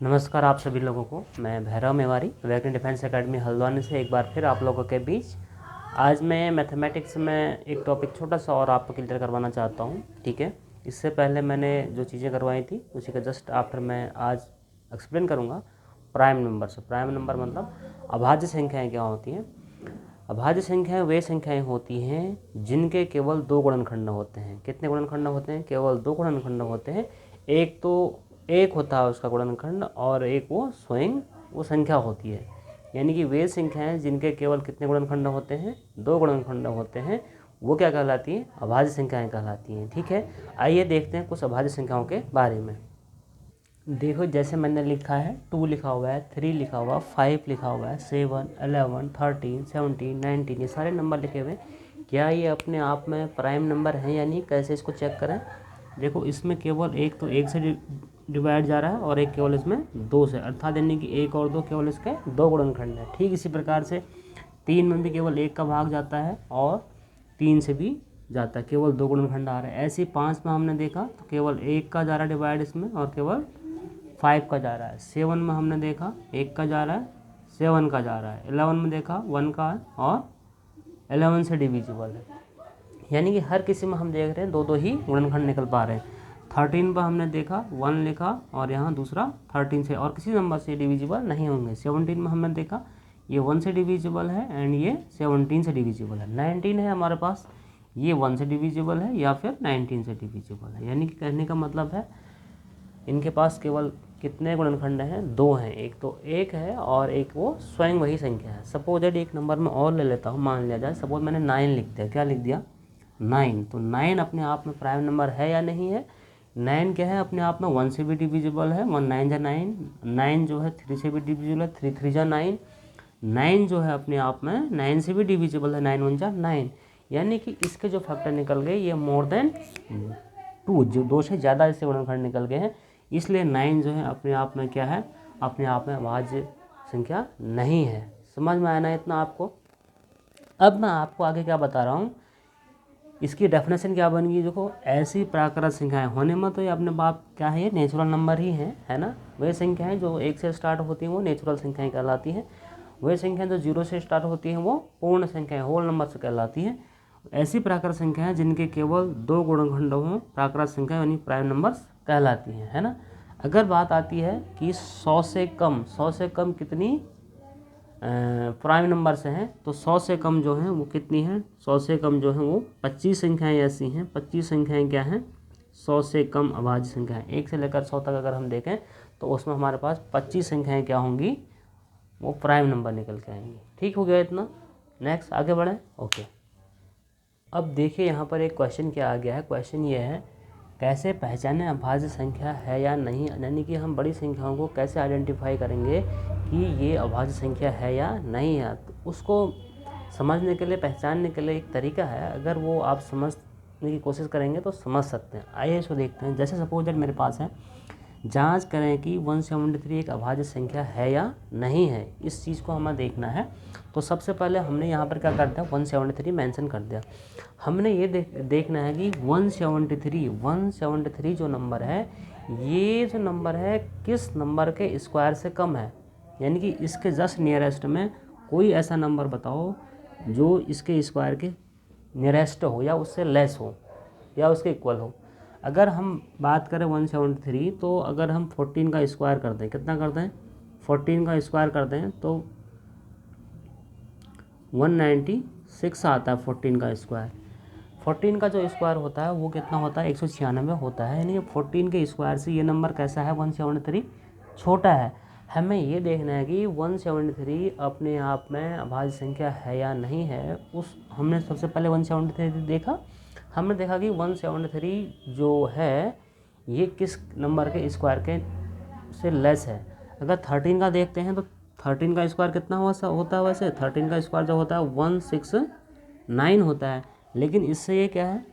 नमस्कार आप सभी लोगों को। मैं भैरव मेवारी वैगन डिफेंस एकेडमी हल्द्वानी से एक बार फिर आप लोगों के बीच। आज मैं मैथमेटिक्स में एक टॉपिक छोटा सा और आपको क्लियर करवाना चाहता हूँ, ठीक है। इससे पहले मैंने जो चीज़ें करवाई थी उसी का जस्ट आफ्टर मैं आज एक्सप्लेन करूँगा प्राइम नंबर से। प्राइम नंबर मतलब अभाज्य संख्याएँ क्या होती हैं। अभाज्य संख्याएँ वे संख्याएँ होती हैं जिनके केवल दो गुणनखंड होते हैं। कितने गुणनखंड होते हैं? केवल दो गुणनखंड होते हैं। एक तो एक होता है उसका गुणनखंड और एक वो स्वयं वो संख्या होती है। यानी कि वे संख्याएं जिनके केवल कितने गुणनखंड होते हैं? दो गुणनखंड होते हैं, वो क्या कहलाती हैं? अभाज्य संख्याएं कहलाती हैं, ठीक है। आइए देखते हैं कुछ अभाज्य संख्याओं के बारे में। देखो जैसे मैंने लिखा है 2 लिखा हुआ है, 3 लिखा हुआ, 5 लिखा हुआ है, 7, 11, 13, 17, 19, ये सारे नंबर लिखे हुए हैं। क्या ये अपने आप में प्राइम नंबर हैं या नहीं? कैसे इसको चेक करें? देखो इसमें केवल एक तो एक से डिवाइड जा रहा है और एक केवल इसमें दो से, अर्थात यानी कि एक और दो केवल इसके दो गुणनखंड है। ठीक इसी प्रकार से 3 में भी केवल एक का भाग जाता है और 3 से भी जाता है, केवल दो गुणनखंड आ रहे हैं। ऐसे 5 में हमने देखा तो केवल एक का जा रहा है डिवाइड इसमें और केवल 5 का जा रहा है। 7 में हमने देखा एक का जा रहा है, 7 का जा रहा है। 11 में देखा 1 का है और 11 से डिविजिबल है। यानी कि हर किसी में हम देख रहे हैं दो दो ही गुणनखंड निकल पा रहे हैं। 13 पर हमने देखा 1 लिखा और यहाँ दूसरा 13 से और किसी नंबर से डिविजिबल नहीं होंगे। 17 में हमने देखा ये 1 से डिविजिबल है एंड ये 17 से डिविजिबल है। 19 है हमारे पास, ये 1 से डिविजिबल है या फिर 19 से डिविजिबल है। यानी कि कहने का मतलब है इनके पास केवल कितने गुणनखंड हैं? दो हैं। एक तो एक है और एक वो स्वयं वही संख्या है। सपोज एक नंबर में और ले लेता हूँ, मान लिया जाए सपोज मैंने 9 लिख दिया। क्या लिख दिया? 9। तो 9 अपने आप में प्राइम नंबर है या नहीं है? 9 क्या है अपने आप में? 1 से भी डिविजिबल है, 1 9 जा 9। 9 जो है 3 से भी डिविजिबल है, 3 3 जा 9। 9 जो है अपने आप में 9 से भी डिविजिबल है, 9 1 जा 9। यानी कि इसके जो फैक्टर निकल गए ये मोर देन 2, जो दो से ज़्यादा इससे गुणनखंड निकल गए हैं। इसलिए 9 जो है अपने आप में क्या है? अपने आप में अभाज्य संख्या नहीं है। समझ में आया ना इतना आपको? अब मैं आपको आगे क्या बता रहा हूँ, इसकी डेफिनेशन क्या बनेगी। देखो ऐसी प्राकृत संख्याएं होने में तो ये अपने बाप क्या है, ये नेचुरल नंबर ही है ना। वे संख्याएं जो 1 से स्टार्ट होती हैं वो नेचुरल संख्याएं कहलाती हैं। वे संख्याएं जो 0 से स्टार्ट होती हैं वो पूर्ण संख्याएं होल नंबर से कहलाती हैं। ऐसी प्राकृत संख्याएं जिनके केवल दो गुणनखंड हों प्राकृत संख्या यानी प्राइम नंबर्स कहलाती हैं, है ना। अगर बात आती है कि 100 से कम कितनी प्राइम नंबर से हैं, तो 100 से कम जो हैं वो कितनी हैं? 100 से कम जो हैं वो 25 संख्याएं ऐसी हैं। 25 संख्याएं क्या हैं? 100 से कम अभाज्य संख्याएं। 1 से लेकर 100 तक अगर हम देखें तो उसमें हमारे पास 25 संख्याएं क्या होंगी? वो प्राइम नंबर निकल के आएंगी। ठीक हो गया इतना? नेक्स्ट आगे बढ़ें। ओके, अब देखिए यहाँ पर एक क्वेश्चन क्या आ गया है। क्वेश्चन ये है कैसे पहचानें अभाज्य संख्या है या नहीं। यानी कि हम बड़ी संख्याओं को कैसे आइडेंटिफाई करेंगे कि ये अभाज्य संख्या है या नहीं है। तो उसको समझने के लिए, पहचानने के लिए एक तरीका है, अगर वो आप समझने की कोशिश करेंगे तो समझ सकते हैं। आइए इसको देखते हैं। जैसे सपोज दैट मेरे पास है, जांच करें कि 173 एक अभाज्य संख्या है या नहीं है। इस चीज़ को हमें देखना है। तो सबसे पहले हमने यहाँ पर क्या कर दिया, 173 मेंशन कर दिया। हमने ये देखना है कि 173 जो नंबर है, ये जो नंबर है किस नंबर के स्क्वायर से कम है। यानी कि इसके जस्ट नियरेस्ट में कोई ऐसा नंबर बताओ जो इसके स्क्वायर के नियरेस्ट हो या उससे लेस हो या उसके इक्वल हो। अगर हम बात करें 173, तो अगर हम 14 का स्क्वायर कर दें, कितना कर दें? 14 का स्क्वायर कर दें तो 196 आता है 14 का स्क्वायर। 14 का जो स्क्वायर होता है वो कितना होता है? 196 होता है। यानी कि 14 के स्क्वायर से ये नंबर कैसा है? 173 छोटा है। हमें ये देखना है कि 173 अपने आप में अभाज्य संख्या है या नहीं है। हमने सबसे पहले 173 देखा। हमने देखा कि 173 जो है ये किस नंबर के स्क्वायर के से लेस है। अगर 13 का देखते हैं तो 13 का स्क्वायर कितना होता है? वैसे 13 का स्क्वायर जो होता है 169 होता है, लेकिन इससे ये क्या है?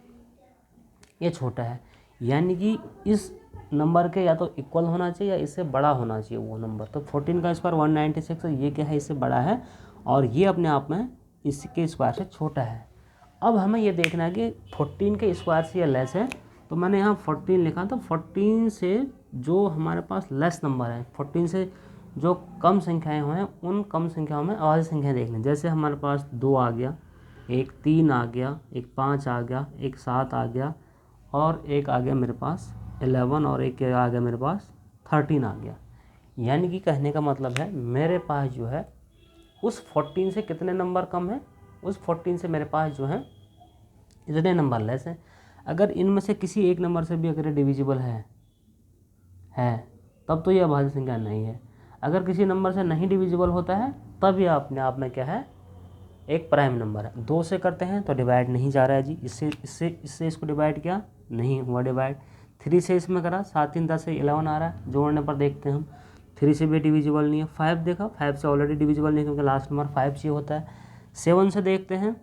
ये छोटा है। यानी कि इस नंबर के या तो इक्वल होना चाहिए या इससे बड़ा होना चाहिए वो नंबर। तो 14 का स्क्वायर 196 है, ये क्या है? इससे बड़ा है और ये अपने आप में इसके स्क्वायर से छोटा है। अब हमें ये देखना है कि 14 के स्क्वायर से ये लेस है। तो मैंने यहाँ 14 लिखा, तो 14 से जो हमारे पास लेस नंबर है 14 से जो कम संख्याएं हैं उन कम संख्याओं में अभाज्य संख्याएं देख लें। जैसे हमारे पास 2 आ गया, एक 3 आ गया, एक 5 आ गया, एक 7 आ गया और एक आ गया मेरे पास 11 और एक आ गया मेरे पास 13 आ गया। यानी कि कहने का मतलब है मेरे पास जो है उस 14 से कितने नंबर कम है, उस 14 से मेरे पास जो है इतने नंबर लेस हैं। अगर इनमें से किसी एक नंबर से भी अगर डिविजिबल है तब तो ये अभाज्य संख्या नहीं है। अगर किसी नंबर से नहीं डिविजिबल होता है तब ये अपने आप में क्या है, एक प्राइम नंबर है। 2 से करते हैं तो डिवाइड नहीं जा रहा है जी, इससे इसको डिवाइड किया नहीं हुआ डिवाइड। 3 से इसमें करा 7 3 10 से 11 आ रहा है, जोड़ने पर देखते हैं हम 3 से भी डिविजिबल नहीं है। 5 देखा, 5 से ऑलरेडी डिविजिबल नहीं क्योंकि लास्ट नंबर 5 चाहिए होता है। 7 से देखते हैं,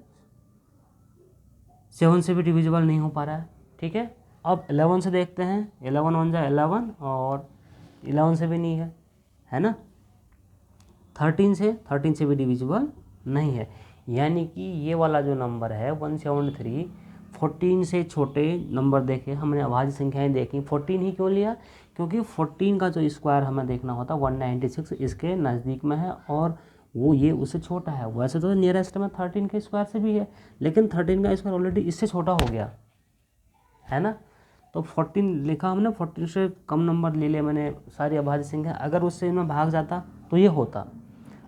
7 से भी डिविजिबल नहीं हो पा रहा है, ठीक है। अब 11 से देखते हैं, 11 1 जा 11 और 11 से भी नहीं है ना। 13 से भी डिविजिबल नहीं है। यानी कि ये वाला जो नंबर है 173, 14 से छोटे नंबर देखे हमने, अभाज्य संख्याएं देखी। 14 ही क्यों लिया, क्योंकि 14 का जो स्क्वायर हमें देखना होता है 196 इसके नज़दीक में है और वो ये उससे छोटा है। वैसे तो नियरेस्ट में 13 के स्क्वायर से भी है, लेकिन 13 का स्क्वायर ऑलरेडी इससे छोटा हो गया है ना। तो 14 लिखा हमने, 14 से कम नंबर ले लिया मैंने सारी अभाज्य संख्या। अगर उससे इनमें भाग जाता तो ये होता,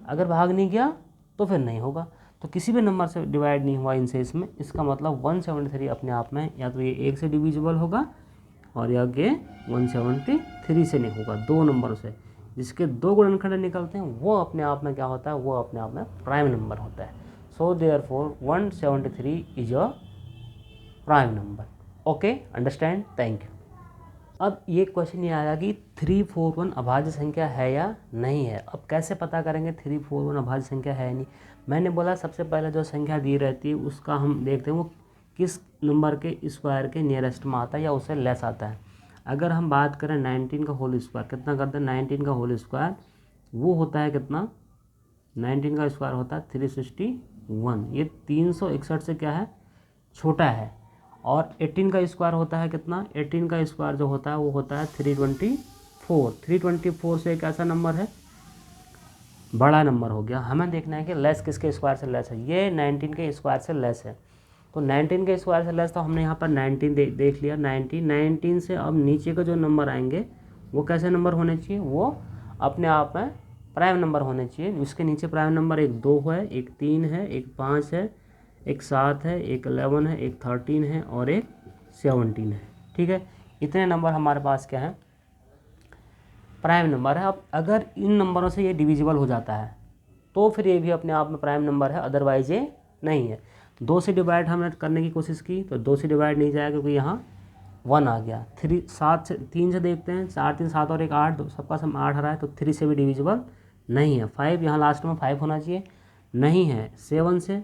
अगर भाग नहीं गया तो फिर नहीं होगा। तो किसी भी नंबर से डिवाइड नहीं हुआ इनसे इसमें, इसका मतलब 173 अपने आप में या तो ये 1 से डिविजिबल होगा और या ये 173 से नहीं होगा। 2 नंबरों से जिसके 2 गुणनखंड निकलते हैं वो अपने आप में क्या होता है, वो अपने आप में प्राइम नंबर होता है। So therefore 173 is a prime number. Okay, understand, thank you. अब ये क्वेश्चन ये आया कि 341 अभाज्य संख्या है या नहीं है। अब कैसे पता करेंगे 341 अभाज्य संख्या है या नहीं। मैंने बोला सबसे पहले जो संख्या दी रहती है उसका हम देखते हैं वो किस नंबर के स्क्वायर के नियरेस्ट में आता है या उससे लेस आता है। अगर हम बात करें 19 का होल स्क्वायर कितना करते हैं, 19 का होल स्क्वायर वो होता है कितना, 19 का स्क्वायर होता है 361। ये 361 से क्या है, छोटा है। और 18 का स्क्वायर होता है कितना, 18 का स्क्वायर जो होता है वो होता है 324। 324 से एक ऐसा नंबर है, बड़ा नंबर हो गया। हमें देखना है कि लेस किसके स्क्वायर से लेस है, ये 19 के स्क्वायर से लेस है। तो 19 के स्क्वायर से लेस तो हमने यहाँ पर 19 देख लिया। 19 से अब नीचे का जो नंबर आएंगे वो कैसे नंबर होने चाहिए, वो अपने आप में प्राइम नंबर होने चाहिए। उसके नीचे प्राइम नंबर एक 2 है, एक 3 है, एक 5 है, एक 7 है, एक 11 है, एक 13 है और एक 17 है, ठीक है। इतने नंबर हमारे पास क्या है, प्राइम नंबर है। अब अगर इन नंबरों से ये डिविजिबल हो जाता है तो फिर ये भी अपने आप में प्राइम नंबर है, अदरवाइज ये नहीं है। 2 से डिवाइड हमने करने की कोशिश की तो 2 से डिवाइड नहीं जाएगा क्योंकि यहाँ 1 आ गया। 3 से देखते हैं, 4 3 7 और एक 8, सबका सम 8 आ रहा है तो 3 से भी डिविजिबल नहीं है। 5 यहाँ लास्ट में 5 होना चाहिए, नहीं है। 7 से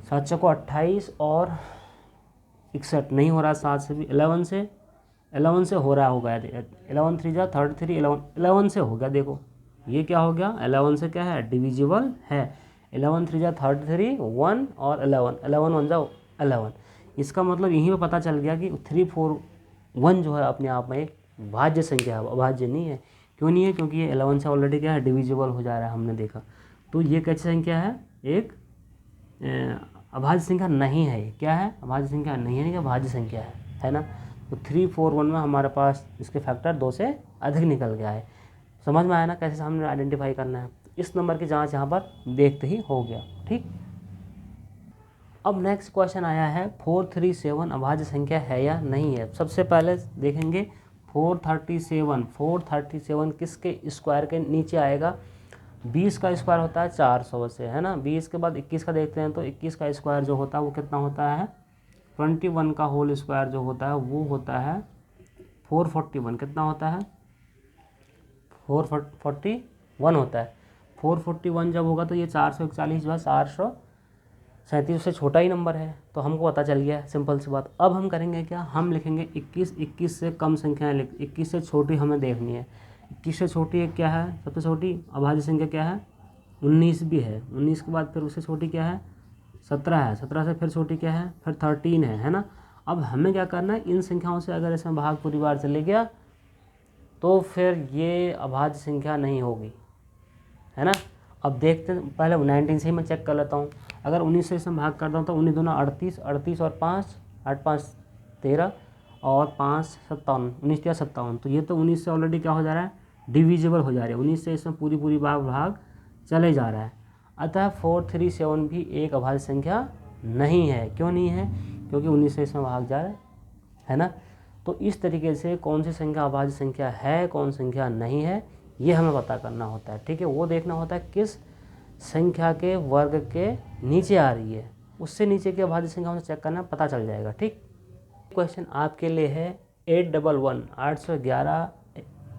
7 को 28 और 61 नहीं हो रहा, 7 से भी। 11 से हो रहा होगा, 11 3 जा 33, 11 से हो गया। देखो ये क्या हो गया, 11 से क्या है, डिविजिबल है। 11 3 जा 33, 1 और 11, 11 1 जा 11। इसका मतलब यहीं पे पता चल गया कि 341 जो है अपने आप में एक भाज्य संख्या है, अभाज्य नहीं है। क्यों नहीं है, क्योंकि ये 11 से ऑलरेडी क्या है, डिविजिबल हो जा रहा है, हमने देखा। तो ये कैसी संख्या है, एक अभाज्य संख्या नहीं है। क्या है, अभाज्य संख्या नहीं है, नहीं अभाज्य संख्या है ना। तो 341 में हमारे पास इसके फैक्टर 2 से अधिक निकल गया है। समझ में आया ना कैसे हमने आइडेंटिफाई करना है। इस नंबर की जांच यहाँ पर देखते ही हो गया, ठीक। अब नेक्स्ट क्वेश्चन आया है 437 अभाज्य संख्या है या नहीं है। सबसे पहले देखेंगे 437 किसके स्क्वायर के नीचे आएगा। 20 का स्क्वायर होता है 400 से, है ना। 20 के बाद 21 का देखते हैं तो 21 का स्क्वायर जो होता है वो कितना होता है, 21 का होल स्क्वायर जो होता है वो होता है 441। कितना होता है, 441 होता है। 441 जब होगा तो ये 441 जो है 437 से छोटा ही नंबर है, तो हमको पता चल गया, सिंपल सी बात। अब हम करेंगे क्या, हम लिखेंगे 21 से कम संख्याएं 21 से छोटी हमें देखनी है। 21 से छोटी एक क्या है, सबसे छोटी अभाज्य संख्या क्या है, 19 भी है। 19 के बाद फिर उससे छोटी क्या है, 17 है। 17 से फिर छोटी क्या है, फिर 13 है ना। अब हमें क्या करना है, इन संख्याओं से अगर इसमें भाग पूरी बार चले गया तो फिर ये अभाज्य संख्या नहीं होगी, है ना। अब देखते हैं, पहले 19 से ही मैं चेक कर लेता हूँ। अगर 19 से इसमें भाग करता हूँ तो 19 दूना 38, 38 और 5, 8 5 13 और 5 57, 19 या 57। तो ये तो 19 से ऑलरेडी क्या हो जा रहा है, डिविजिबल हो जा रहा है। 19 से इसमें पूरी भाग चले जा रहा है। अतः 437 भी एक अभाज्य संख्या नहीं है। क्यों नहीं है, क्योंकि 19 से इसमें भाग जा रहा है ना। तो इस तरीके से कौन सी संख्या अभाज्य संख्या है, कौन संख्या नहीं है, ये हमें पता करना होता है, ठीक है। वो देखना होता है किस संख्या के वर्ग के नीचे आ रही है, उससे नीचे की अभाज्य संख्या हमें चेक करना, पता चल जाएगा, ठीक। क्वेश्चन आपके लिए है 811 811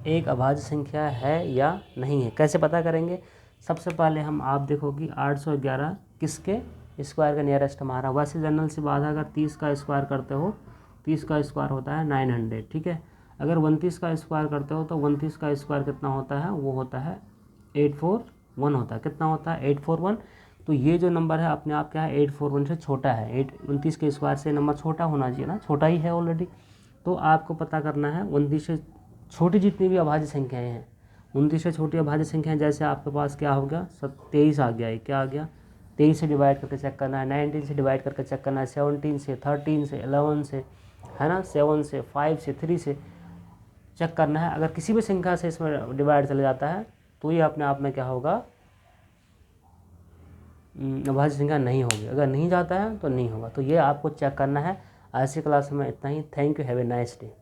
एक अभाज्य संख्या है या नहीं है। कैसे पता करेंगे, सबसे पहले आप देखो कि 811 किसके स्क्वायर का नियरेस्ट हमारा। वैसे जनरल सी बात है, अगर 30 का स्क्वायर करते हो, 30 का स्क्वायर होता है 900, ठीक है। अगर 29 का स्क्वायर करते हो तो 29 का स्क्वायर कितना होता है, वो होता है 841 होता है। कितना होता है, 841। तो ये जो नंबर है अपने आप क्या है, 841 से छोटा है। 29 के स्क्वायर से नंबर छोटा होना चाहिए ना, छोटा ही है ऑलरेडी। तो आपको पता करना है 29 से छोटी जितनी भी अभाज्य संख्याएँ हैं, 29 से छोटी अभाज्य संख्याएँ, जैसे आपके पास क्या हो गया, 23 आ गया है। क्या आ गया, 23 से डिवाइड करके चेक करना है, 19 से डिवाइड करके चेक करना है, 17 से, 13 से, 11 से, है ना, 7 से, 5 से, 3 से चेक करना है। अगर किसी भी संख्या से इसमें डिवाइड चला जाता है तो ये अपने आप में क्या होगा, अभाज्य संख्या नहीं होगी। अगर नहीं जाता है तो नहीं होगा। तो ये आपको चेक करना है। आज की क्लास में इतना ही। Thank you, have a nice day.